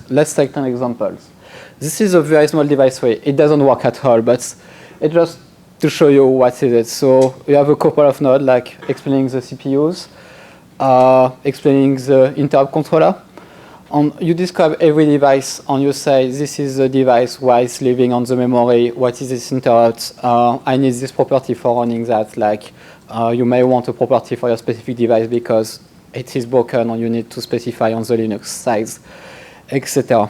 let's take 10 examples. This is a very small device tree. It doesn't work at all, but it's just to show you what is it. So you have a couple of nodes, like explaining the CPUs, explaining the interrupt controller. And you describe every device, and you say, this is the device, why it's living on the memory, what is this interrupt, I need this property for running that, like you may want a property for your specific device because it is broken and you need to specify on the Linux side, etc.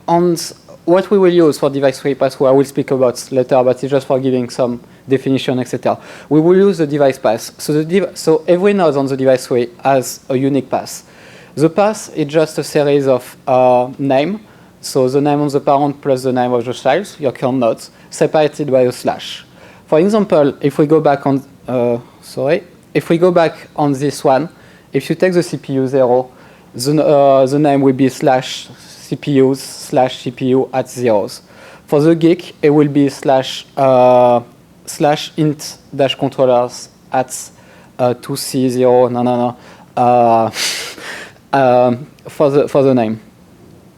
And what we will use for device tree pass, I will speak about later, but it's just for giving some definition, etc. We will use the device path. So every node on the device tree has a unique path. The path is just a series of name. So the name of the parent plus the name of the child, your current node, separated by a slash. For example, if we go back on, if we go back on this one, if you take the CPU 0, the name will be slash CPUs slash CPU at zeros. For the geek, it will be slash int dash controllers at 2C0 for the name.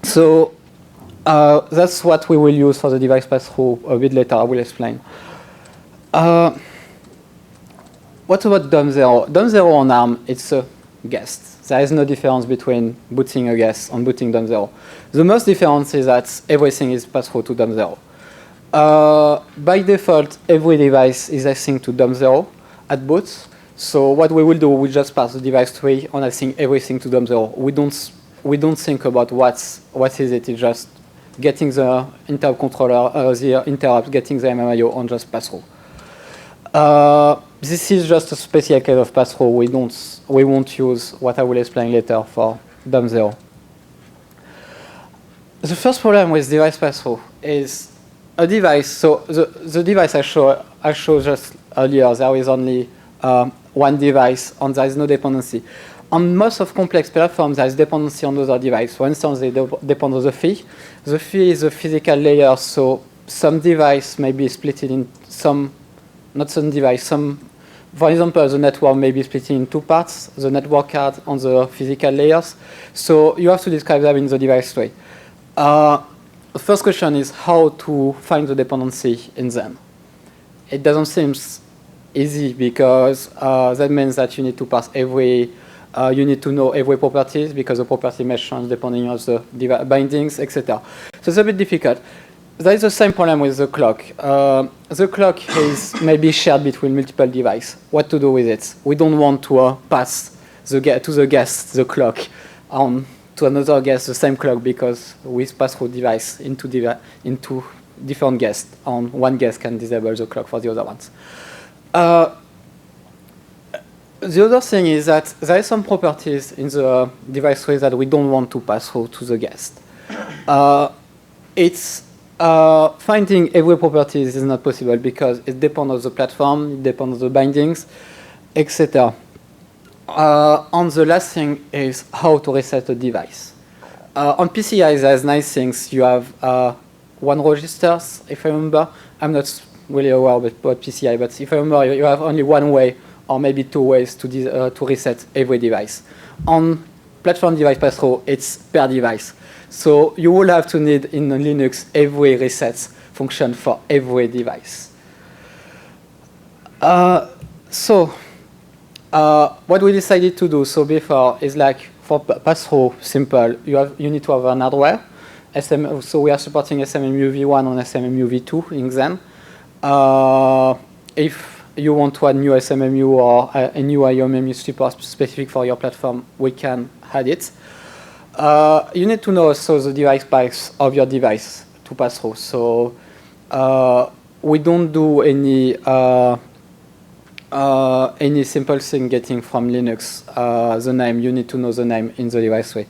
So that's what we will use for the device pass-through a bit later. I will explain. What about DOM0? DOM0 on ARM, it's a guest. There is no difference between booting a guest and booting DOM0. The most difference is that everything is passed through to DOM0. By default, every device is async to DOM0 at boot. So what we will do, we just pass the device tree and async everything to DOM0. We don't think about what is it. It's just getting the interrupt controller, the interrupt, getting the MMIO, and just pass through. This is just a special case of pass-through. We won't use what I will explain later for DOM0. The first problem with device pass-through is a device. So the device I showed just earlier, there is only one device, and there is no dependency. On most of complex platforms, there is dependency on other devices. For instance, they depend on the fee. The fee is a physical layer, so some device may be split in some, not some device, for example, the network may be split in two parts, the network card and the physical layers. So you have to describe them in the device tree. The first question is how to find the dependency in them. It doesn't seem easy because that means that you need to parse you need to know every properties because the property may change depending on the bindings, etc. So it's a bit difficult. There is the same problem with the clock. The clock is maybe shared between multiple devices. What to do with it? We don't want to pass to the guest the clock to another guest the same clock because we pass through device into different guests, and one guest can disable the clock for the other ones. The other thing is that there are some properties in the device tree that we don't want to pass through to the guest. Finding every property is not possible because it depends on the platform, it depends on the bindings, etc. And the last thing is how to reset a device. On PCI, there's nice things. You have one registers, if I remember. I'm not really aware about PCI, but if I remember, you have only one way or maybe two ways to reset every device. On platform device pass-through, it's per device. So you will have to need in Linux every reset function for every device. What we decided to do so before is like for pass-through, simple. You need to have an hardware. So we are supporting SMMU v1 and SMMU v2 in Xen. If you want to add new SMMU or a new IOMMU support specific for your platform, we can add it. You need to know also the device paths of your device to pass through. So we don't do any simple thing getting from Linux the name. You need to know the name in the device tree.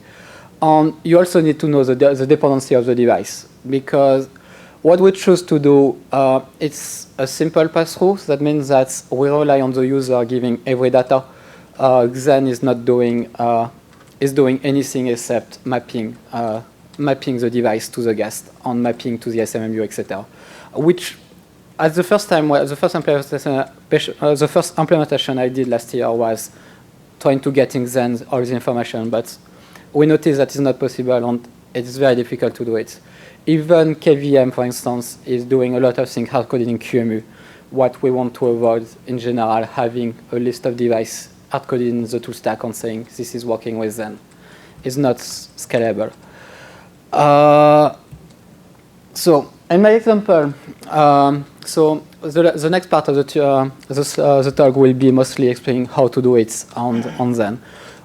And you also need to know the dependency of the device because what we choose to do, it's a simple pass-through. So that means that we rely on the user giving every data. Xen is not doing anything except mapping the device to the guest and mapping to the SMMU, etc. Which, at the first implementation I did last year was trying to getting then all the information, but we notice that it's not possible and it's very difficult to do it. Even KVM, for instance, is doing a lot of things hard-coded in QEMU. What we want to avoid in general, having a list of devices hard-coded in the tool stack and saying this is working with them, is not scalable. So in my example, so the next part of the talk will be mostly explaining how to do it on Zen,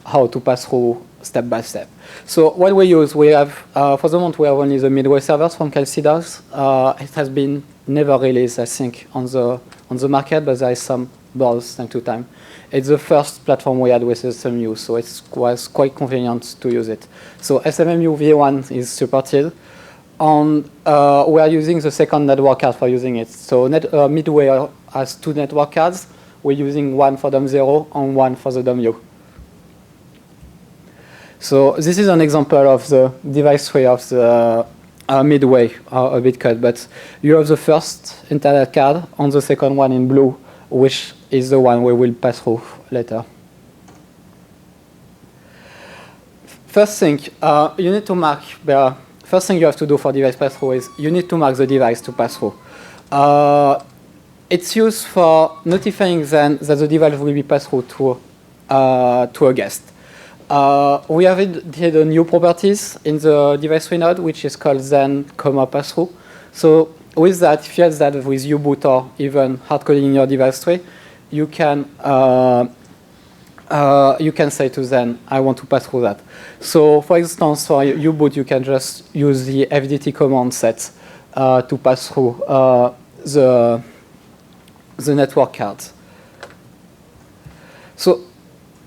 how to pass through step by step. So what we use, we have, for the moment, we have only the Midway servers from Calcidas. It has been never released, I think, on the market, but there is some builds time to time. It's the first platform we had with SMU, so it was quite convenient to use it. So SMMU v1 is supported, and we are using the second network card for using it. So Midway has 2 network cards. We're using one for DOM0 and one for the DOM-U. So this is an example of the device tree of the Midway, a bit cut, but you have the first internet card and the second one in blue, which is the one we will pass through later. First thing, you need to mark the first thing you have to do for device pass-through is you need to mark the device to pass through. It's used for notifying then that the device will be passed through to a guest. We have added a new properties in the device tree node, which is called then pass-through. So with that, if you add that with U-boot or even hard-coding in your device tree, you can say to Zen, I want to pass through that. So for instance, for U-boot, you can just use the FDT command set to pass through the network cards. So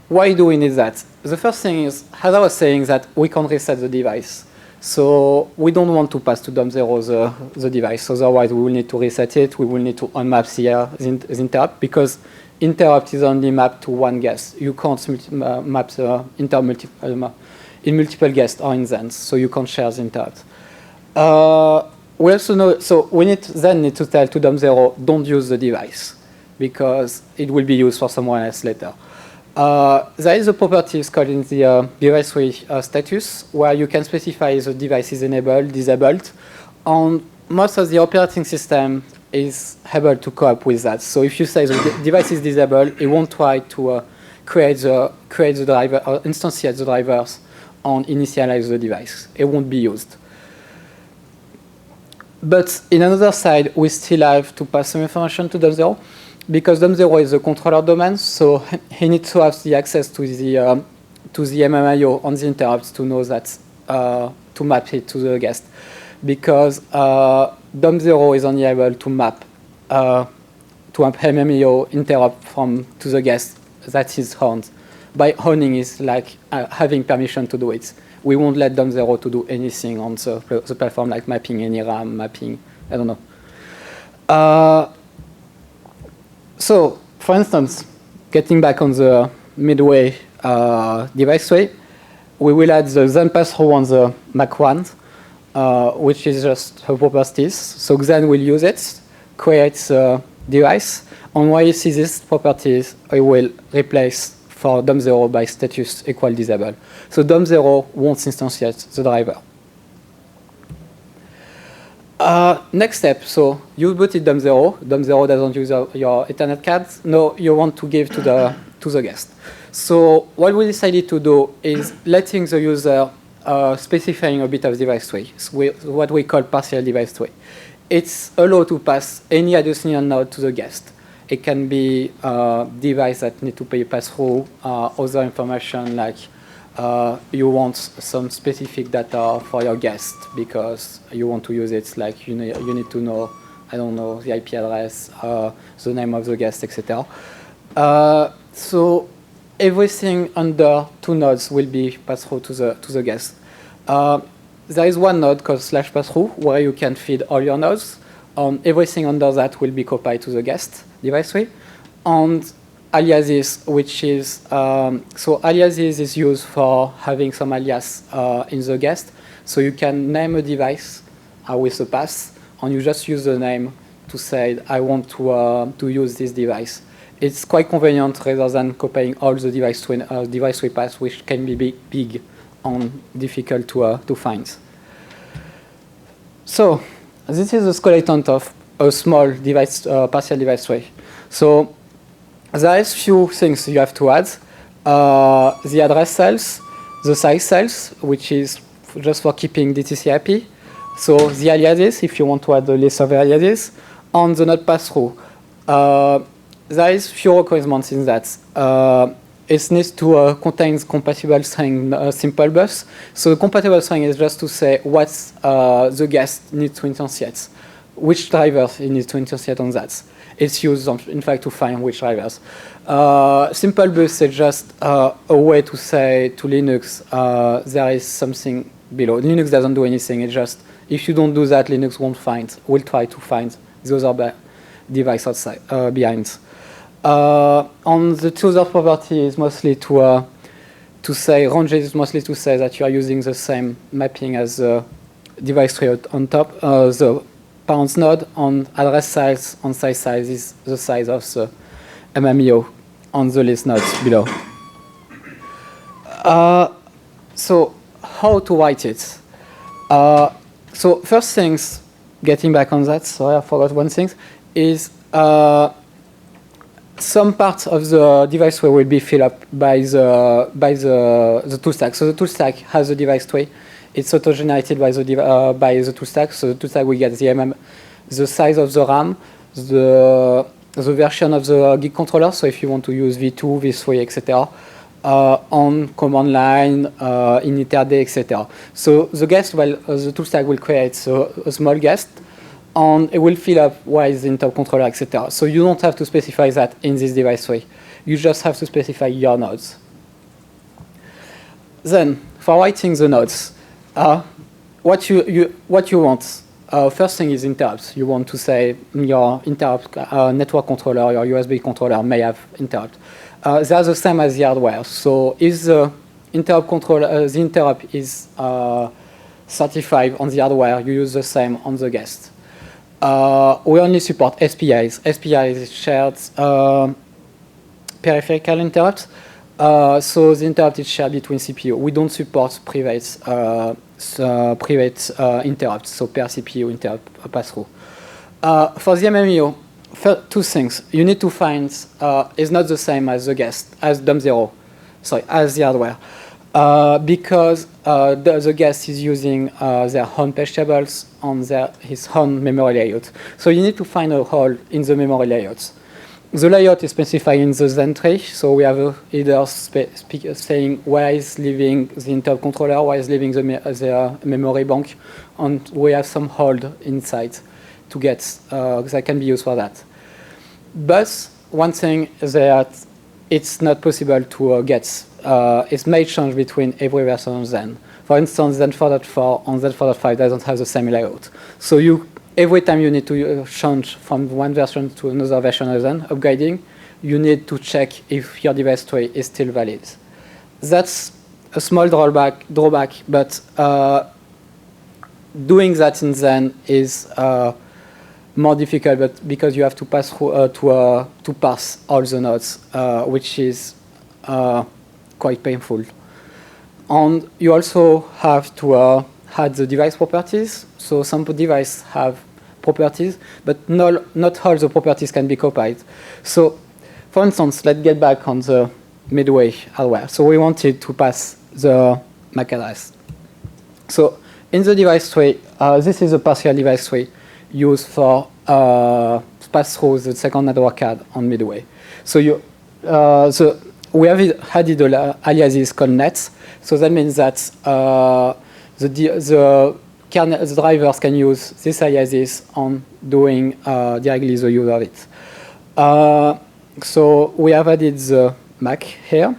why do we need that? The first thing is, as I was saying, that we can reset the device. So we don't want to pass to DOM0 the device. Otherwise, we will need to reset it. We will need to unmap the interrupt, because interrupt is only mapped to one guest. You can't map the interrupt in multiple guests or in Zens, so you can't share the interrupt. We also know, so we need to tell to DOM0, don't use the device, because it will be used for someone else later. There is a property called in the device tree status, where you can specify the device is enabled, disabled, and most of the operating system is able to cope with that. So if you say the device is disabled, it won't try to create the driver or instantiate the drivers and initialize the device. It won't be used. But in another side, we still have to pass some information to DOM0, because DOM0 is the controller domain, so he needs to have the access to the MMIO on the interrupts to know that to map it to the guest, because DOM0 is only able to map MMIO interrupt to the guest that is owned. By owning is like having permission to do it. We won't let DOM0 to do anything on the platform, like mapping any RAM, mapping, I don't know. So, for instance, getting back on the Midway device tree, we will add the Zen pass-through on the Mac 1, which is just a properties. So Zen will use it, create the device, and when you see these properties, it will replace for DOM0 by status equal disable. So DOM0 won't instantiate the driver. Next step, so you booted DOM0. DOM0 doesn't use your Ethernet cards. No, you want to give to the guest. So what we decided to do is letting the user specifying a bit of device tree, what we call partial device tree. It's allowed to pass any additional node to the guest. It can be device that need to pass through other information, like you want some specific data for your guest because you want to use it, like you need to know, I don't know, the IP address, the name of the guest, etc. So everything under 2 nodes will be passed through to the guest. There is one node called /passthrough where you can feed all your nodes. Everything under that will be copied to the guest device tree. And aliases, which is, so aliases is used for having some alias in the guest. So you can name a device with a path, and you just use the name to say, I want to use this device. it's quite convenient rather than copying all the device tree paths, which can be big and difficult to find. So this is a skeleton of a small partial device tree. So there is few things you have to add. The address cells, the size cells, which is just for keeping DTC happy. So the aliases, if you want to add a list of aliases, and the node pass-through. There is few requirements in that. It needs to contain compatible string simple bus. So the compatible string is just to say what the guest needs to instantiate, which drivers it needs to instantiate on that. It's used, in fact, to find which drivers. Simple bus is just a way to say to Linux there is something below. Linux doesn't do anything. It's just if you don't do that, Linux will try to find the other device outside behind. On the two other property is mostly to say range is mostly to say that you are using the same mapping as the device tree on top. The parent node on address size on size is the size of the MMEO on the list nodes below. So how to write it? So first things, getting back on that, sorry I forgot one thing, is some part of the device tree will be filled up by the tool stack. So the tool stack has the device tree. It's auto-generated by the tool stack. So the tool stack will get the size of the RAM, the version of the gig controller. So if you want to use V2, V3, etc., on command line, initRD, etc. So the guest, the tool stack will create a small guest, and it will fill up where is the interrupt controller, etc. So you don't have to specify that in this device tree. You just have to specify your nodes. Then, for writing the nodes, what you want, first thing is interrupts. You want to say your interrupt network controller, your USB controller may have interrupt. They are the same as the hardware. So if the interrupt controller, the interrupt is certified on the hardware, you use the same on the guest. We only support SPIs. SPIs is shared peripheral interrupts. So the interrupt is shared between CPU. We don't support private interrupts, so per CPU interrupt pass-through. For the MMEO, two things. You need to find is not the same as the guest, as DOM0, as the hardware. Because the guest is using their own page tables on his own memory layout. So you need to find a hole in the memory layouts. The layout is specified in the Zen tree, so we have either saying where is leaving the interrupt controller, where is leaving the memory bank, and we have some hold inside to get that can be used for that. But one thing is that it's not possible to get it's made change between every version of Zen. For instance, Zen 4.4 and Zen 4.5 doesn't have the same layout. So every time you need to change from one version to another version of Zen, upgrading, you need to check if your device tree is still valid. That's a small drawback, but doing that in Zen is more difficult, but because you have to pass through to parse all the nodes, which is quite painful. And you also have to add the device properties. So some devices have properties, but not all the properties can be copied. So, for instance, let's get back on the Midway hardware. So we wanted to pass the MAC address. So in the device tree, this is a partial device tree used for pass through the second network card on Midway. So we have added aliases called nets. So that means that the drivers can use this aliases on doing directly the use of it. So we have added the MAC here.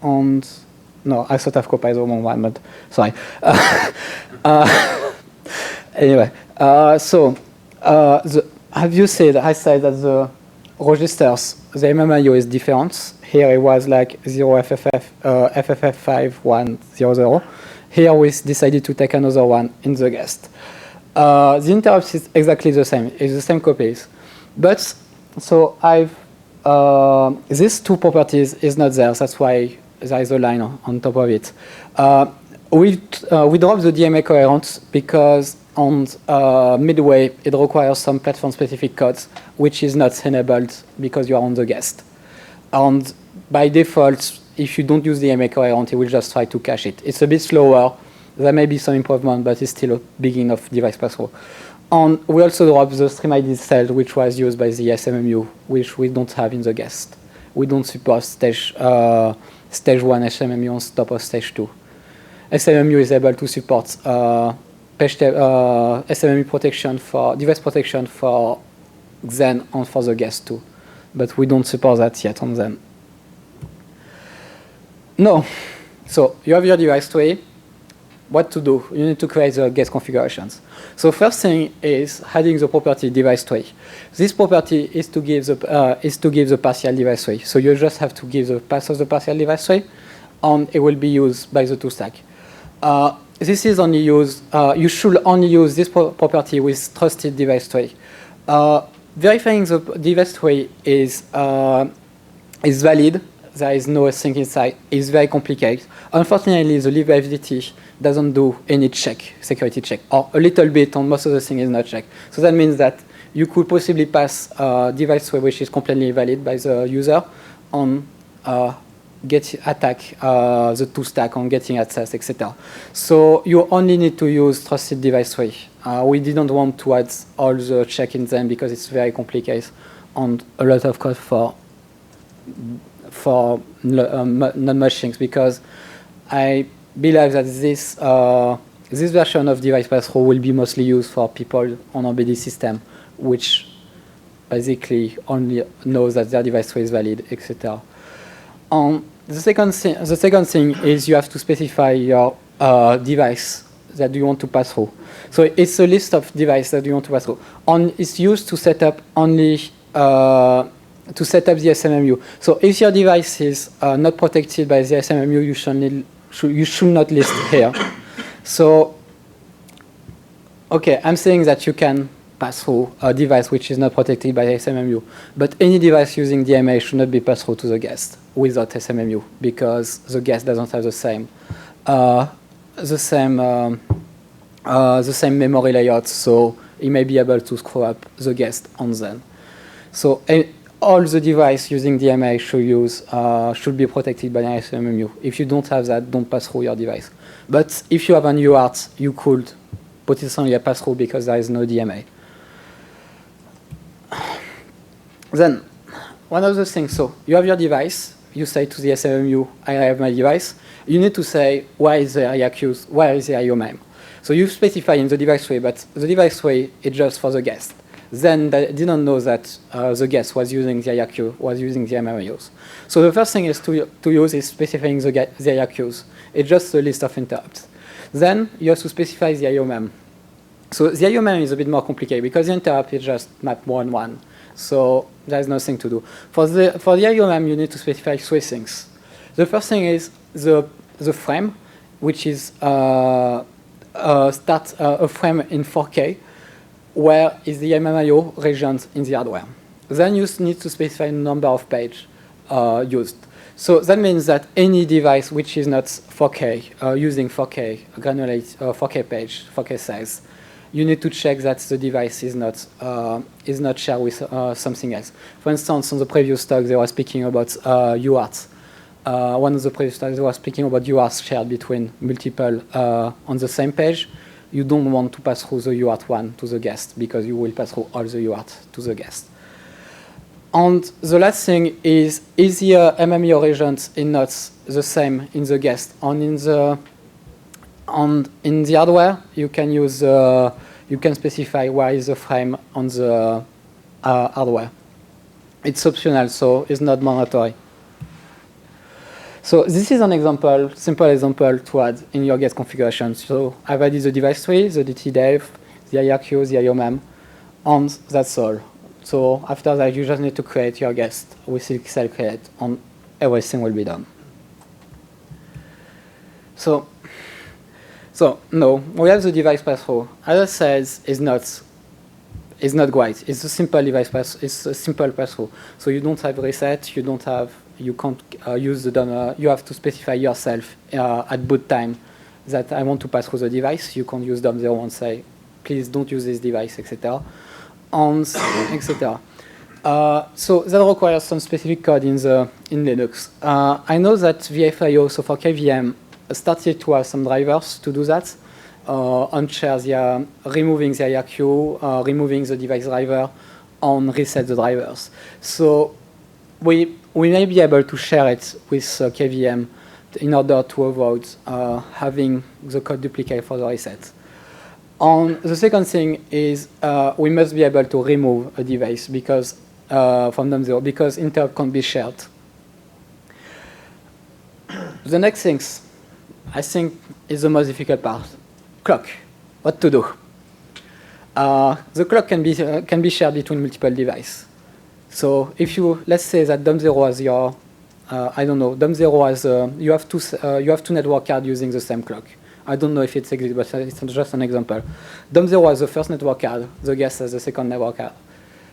And no, I thought I've copied the wrong one, but sorry. Anyway, have you said, I said that the registers, the MMIO is different. Here it was like 0FFF5100. Here we decided to take another one in the guest. The interrupt is exactly the same. It's the same copies. But So these two properties is not there. That's why there is a line on top of it. We drop the DMA coherent because on Midway it requires some platform-specific codes, which is not enabled because you are on the guest. And by default, if you don't use DMA coherent, it will just try to cache it. It's a bit slower. There may be some improvement, but it's still a big enough device pass-through. And we also drop the stream ID cell, which was used by the SMMU, which we don't have in the guest. We don't support stage 1 SMMU on top of stage 2. SMMU is able to support SMMU protection for device protection for Xen and for the guest too, but we don't support that yet on Xen. No, so you have your device tree. What to do? You need to create the guest configurations. So first thing is adding the property device tree. This property is to give the partial device tree. So you just have to give the path of the partial device tree, and it will be used by the two stack. This is only used. You should only use this property with trusted device tree. Verifying the device tree is valid. There is no async inside. It's very complicated. Unfortunately, the libFDT doesn't do any security check, or a little bit on most of the things is not checked. So that means that you could possibly pass a device tree which is completely valid by the user on attack the two stack on getting access, etc. So you only need to use trusted device tree. We didn't want to add all the check in them because it's very complicated and a lot of code for not much things, because I believe that this version of device pass-through will be mostly used for people on embedded system, which basically only knows that their device tree is valid, etc. The second thing is you have to specify your device that you want to pass through. So it's a list of devices that you want to pass through. And it's used to set up only to set up the SMMU. So if your device is not protected by the SMMU, you should not list here. So, okay, I'm saying that you can pass through a device which is not protected by the SMMU, but any device using DMA should not be passed through to the guest without SMMU, because the guest doesn't have the same memory layout, so it may be able to screw up the guest on Xen. So all the device using DMA should be protected by an SMMU. If you don't have that, don't pass through your device. But if you have an UART, you could potentially pass through because there is no DMA. Then, one of the things, so you have your device, you say to the SMMU, I have my device. You need to say, where is the IAQs, where is the IOMEM? So you specify in the device tree, but the device tree is just for the guest. Then they didn't know that the guest was using the IRQ, was using the MMUs. So the first thing is to use is specifying the IRQs. It's just a list of interrupts. Then you have to specify the IOMEM. So the IOMEM is a bit more complicated because the interrupt is just map 1-1. So there's nothing to do. For the IOMEM, you need to specify three things. The first thing is the frame, which is a frame in 4K, where is the MMIO regions in the hardware. Then you need to specify the number of pages used. So that means that any device which is not 4K, using 4K granulate, 4K page, 4K size, you need to check that the device is not shared with something else. For instance, on the previous talk, they were speaking about UARTs. One of the previous talks, they were speaking about UARTs shared between multiple on the same page. You don't want to pass through the UART one to the guest because you will pass through all the UART to the guest. And the last thing is the MMIO regions is not the same in the guest. And in the hardware, you can use you can specify where is the frame on the hardware. It's optional, so it's not mandatory. So this is an example, simple example to add in your guest configuration. So I've added the device tree, the DTDev, the IRQ, the IOMEM, and that's all. So after that, you just need to create your guest with CXL create, and everything will be done. So no, we have the device pass-through. As I said, is not great. It's a simple device pass. It's a simple pass-through. So you don't have reset. You don't have. You can't use the dumb. You have to specify yourself at boot time that I want to pass through the device. You can't use DOM0 and say, please don't use this device, etc. And etc. So that requires some specific code in Linux. I know that VFIO, so for KVM, started to have some drivers to do that. Unshare the removing the IRQ, removing the device driver, and reset the drivers. So we may be able to share it with KVM in order to avoid having the code duplicate for the reset. And the second thing is we must be able to remove a device because from DOM0 because interrupt can't be shared. The next things, I think, is the most difficult part. Clock. What to do? The clock can be shared between multiple devices. So if you, let's say that DOM0 has your, I don't know, DOM0 has, you have two network cards using the same clock. I don't know if it exists, but it's just an example. DOM0 has the first network card, the guest has the second network card.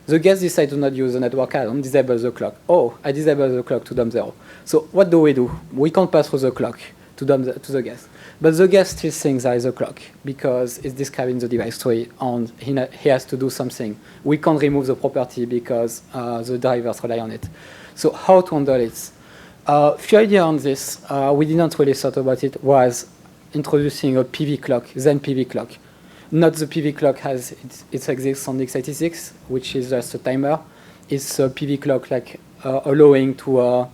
The guest decides to not use the network card and disable the clock. Oh, I disable the clock to DOM0. So what do? We can't pass through the clock to the guest. But the guest still thinks there is a clock because it's described in the device tree and he has to do something. We can't remove the property because the drivers rely on it. So how to handle it? Few idea on this, we didn't really thought about it, was introducing a PV clock, Zen PV clock. Not the PV clock as it exists on x86, which is just a timer. It's a PV clock like allowing to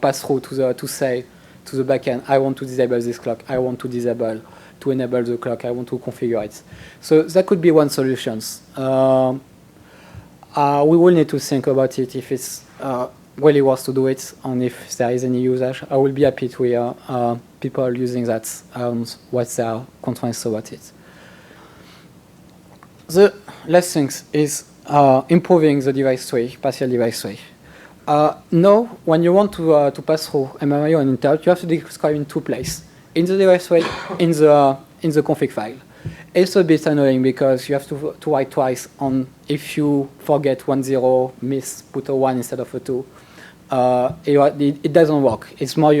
pass through to say to the backend, I want to disable this clock, I want to enable the clock, I want to configure it. So that could be one solution. We will need to think about it if it's really worth to do it and if there is any usage. I will be happy to hear people using that and what their concerns about it. The last thing is improving the device tree, partial device tree. Now, when you want to pass through MMIO and interrupt, you have to describe in two places: in the device tree, in the config file. It's a bit annoying because you have to write twice. And if you forget 10, put a 1 instead of a 2, it doesn't work. It's more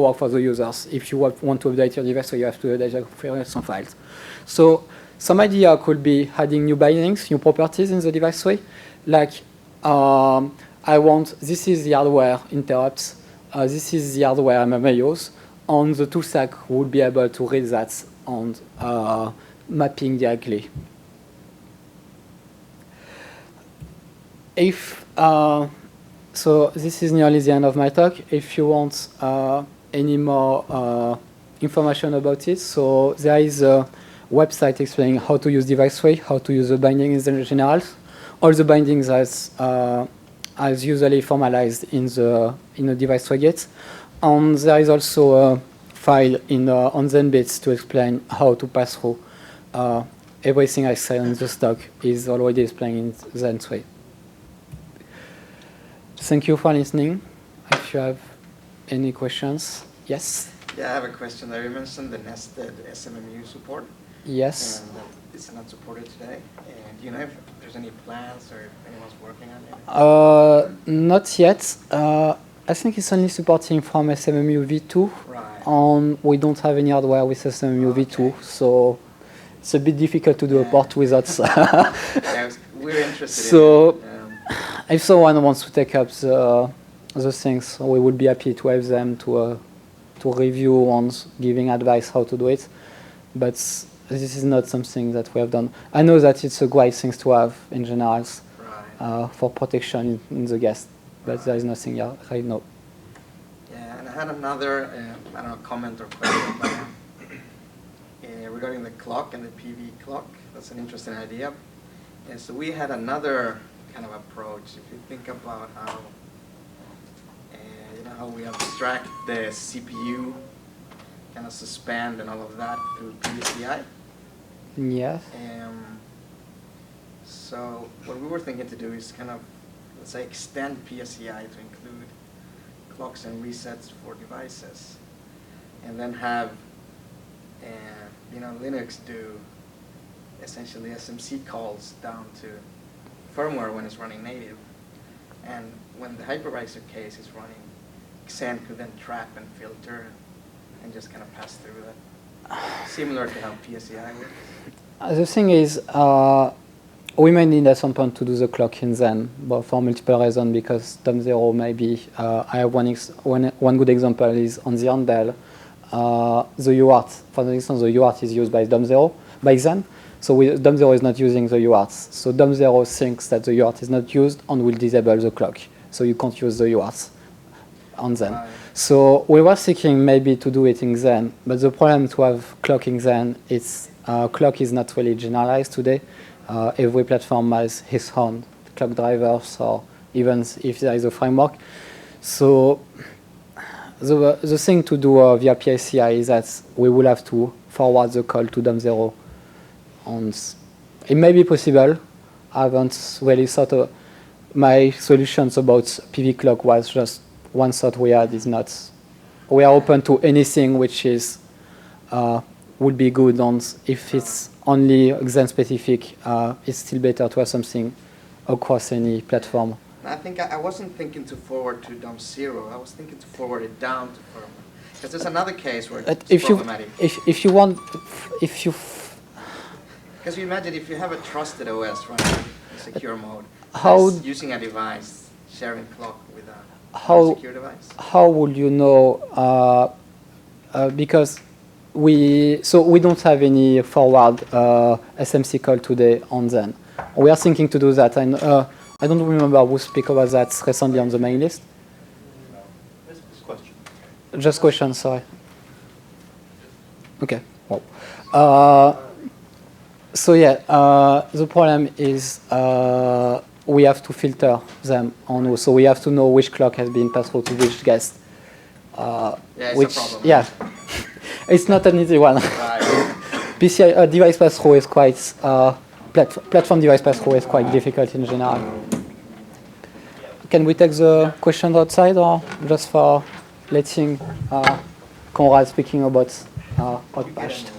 work for the users. If you want to update your device, so you have to update your configuration files. So some idea could be adding new bindings, new properties in the device tree, like this is the hardware interrupts, this is the hardware MMIOs, and the toolstack would be able to read that and mapping directly. So this is nearly the end of my talk. If you want any more information about it, so there is a website explaining how to use device tree, how to use the bindings in general. All the bindings as usually formalized in the device tree gate. And there is also a file on Zenbits to explain how to pass through. Everything I said on the stock is already explained in Zen tree. Thank you for listening. If you have any questions, yes? Yeah, I have a question there. You mentioned the nested SMMU support. Yes. And that it's not supported today. And do you know if there's any plans or if anyone's working on it? Not yet. I think it's only supporting from SMMU v2. Right. And we don't have any hardware with SMMU v2, so it's a bit difficult to do a port without. Yeah, we're interested so, in it. If someone wants to take up the things, we would be happy to have them to review and giving advice how to do it. But this is not something that we have done. I know that it's a great thing to have in general for protection in the guest, but there is nothing right now. Yeah, and I had another, I don't know, comment or question about, regarding the clock and the PV clock. That's an interesting idea. And so we had another kind of approach. If you think about how, how we abstract the CPU, kind of suspend and all of that through PVCI. Yes. So what we were thinking to do is kind of, let's say, extend PSCI to include clocks and resets for devices, and then have Linux do essentially SMC calls down to firmware when it's running native. And when the hypervisor case is running, Xen could then trap and filter and just kind of pass through that. Similar to how PSEI works. The thing is, we may need at some point to do the clock in Xen, but for multiple reasons, because DOM0 maybe, I have one good example is on the handle, the UART, for instance, the UART is used by DOM0, by Xen, so DOM0 is not using the UARTs. So DOM0 thinks that the UART is not used and will disable the clock. So you can't use the UARTs on Xen. So we were thinking maybe to do it in Xen, but the problem to have clock in Xen is clock is not really generalized today. Every platform has its own clock drivers, or even if there is a framework. So the thing to do via PSCI is that we will have to forward the call to DOM0. And it may be possible. I haven't really thought of my solutions about PV clock was just one thought we had is not. We are open to anything which is would be good, and if it's only Xen specific, it's still better to have something across any platform. I think I wasn't thinking to forward to DOM0. I was thinking to forward it down to firmware. Because there's another case where it's problematic. If you want, because you imagine if you have a trusted OS running in secure mode, using a device, sharing clock with a secure device. How would you know? Because we don't have any forward SMC call today on Xen. We are thinking to do that, and I don't remember who spoke about that recently on the main list. Just question. Just question, sorry. Okay. Wow. So yeah, the problem is we have to filter them, so we have to know which clock has been passed through to which guest. Yeah, it's a problem. Yeah, it's not an easy one. Right. PCI device pass-through is quite platform device pass-through is quite difficult in general. Can we take the questions outside, or just for letting Conrad speaking about Hotpatch?